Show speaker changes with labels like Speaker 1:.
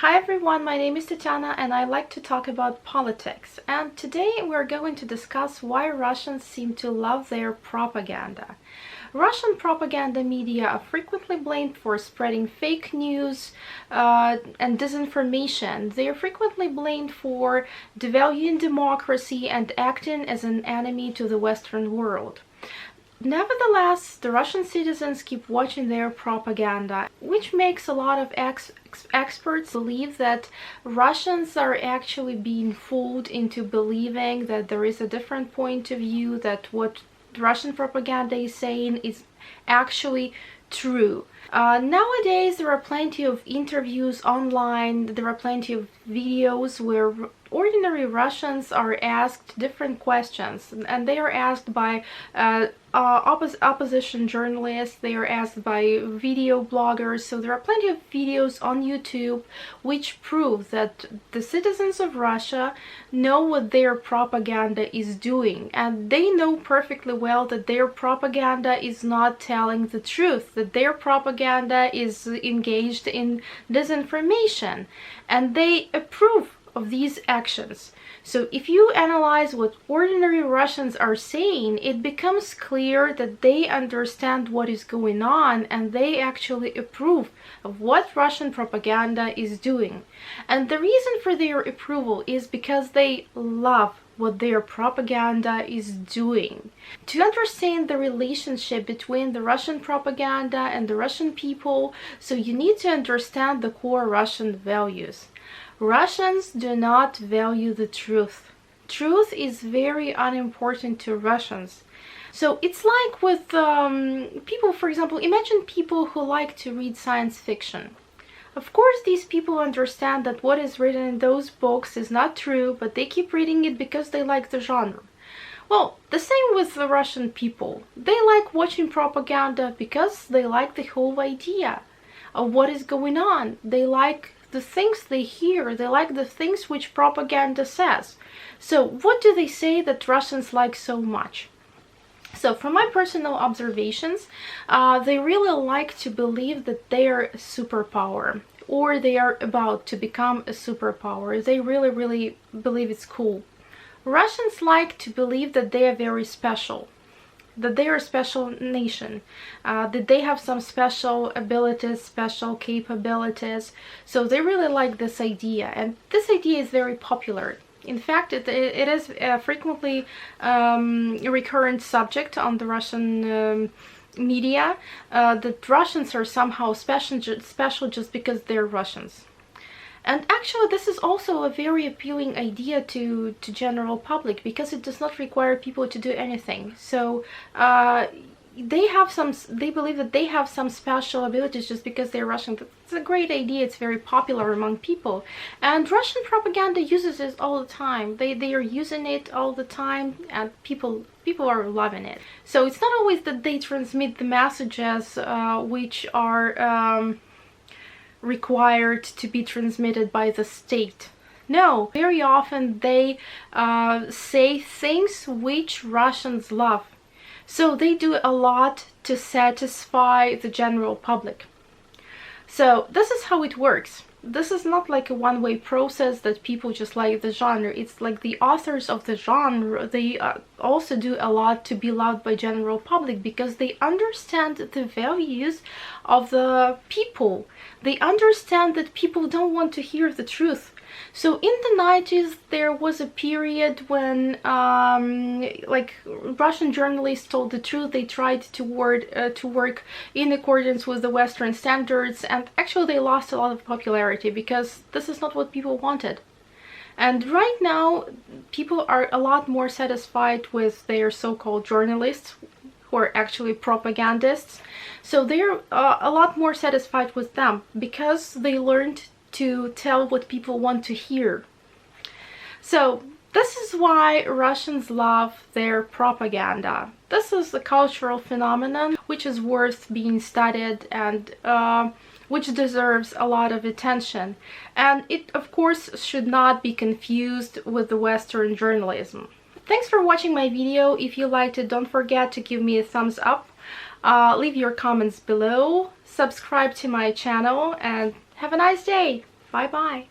Speaker 1: Hi everyone, my name is Tatiana and I like to talk about politics. And today we're going to discuss why Russians seem to love their propaganda. Russian propaganda media are frequently blamed for spreading fake news and disinformation. They are frequently blamed for devaluing democracy and acting as an enemy to the Western world. Nevertheless, the Russian citizens keep watching their propaganda, which makes a lot of experts believe that Russians are actually being fooled into believing that there is a different point of view, that what Russian propaganda is saying is actually true. Nowadays, there are plenty of interviews online, there are plenty of videos where ordinary Russians are asked different questions, and they are asked by opposition journalists, they are asked by video bloggers. So there are plenty of videos on YouTube which prove that the citizens of Russia know what their propaganda is doing, and they know perfectly well that their propaganda is not telling the truth, that their propaganda is engaged in disinformation, and they approve of these actions. So if you analyze what ordinary Russians are saying, it becomes clear that they understand what is going on and they actually approve of what Russian propaganda is doing. And the reason for their approval is because they love what their propaganda is doing. To understand the relationship between the Russian propaganda and the Russian people, so you need to understand the core Russian values. Russians do not value the truth. Truth is very unimportant to Russians. So it's like with people, for example, imagine people who like to read science fiction. Of course, these people understand that what is written in those books is not true, but they keep reading it because they like the genre. Well, the same with the Russian people. They like watching propaganda because they like the whole idea of what is going on. They like the things they hear, they like the things which propaganda says. So what do they say that Russians like so much? So from my personal observations, they really like to believe that they are a superpower, or they are about to become a superpower. They really believe it's cool. Russians like to believe that they are very special, that they are a special nation, that they have some special abilities, special capabilities. So they really like this idea, and this idea is very popular. In fact, it is a frequently recurrent subject on the Russian media, that Russians are somehow special just because they're Russians. And actually, this is also a very appealing idea to general public because it does not require people to do anything. So they believe that they have some special abilities just because they're Russian. It's a great idea. It's very popular among people, and Russian propaganda uses it all the time. They are using it all the time, and people are loving it. So it's not always that they transmit the messages which are required to be transmitted by the state. No, very often they say things which Russians love. So they do a lot to satisfy the general public. So this is how it works. This is not like a one-way process that people just like the genre. It's like the authors of the genre, they also do a lot to be loved by general public because they understand the values of the people. They understand that people don't want to hear the truth. So in the 90s, there was a period when like Russian journalists told the truth. They tried to work in accordance with the Western standards, and actually they lost a lot of popularity because this is not what people wanted. And right now, people are a lot more satisfied with their so-called journalists, who are actually propagandists. So they're a lot more satisfied with them because they learned to tell what people want to hear. So this is why Russians love their propaganda. This is a cultural phenomenon which is worth being studied and which deserves a lot of attention. And it, of course, should not be confused with the Western journalism. Thanks for watching my video. If you liked it, don't forget to give me a thumbs up. Leave your comments below, subscribe to my channel, and have a nice day! Bye bye.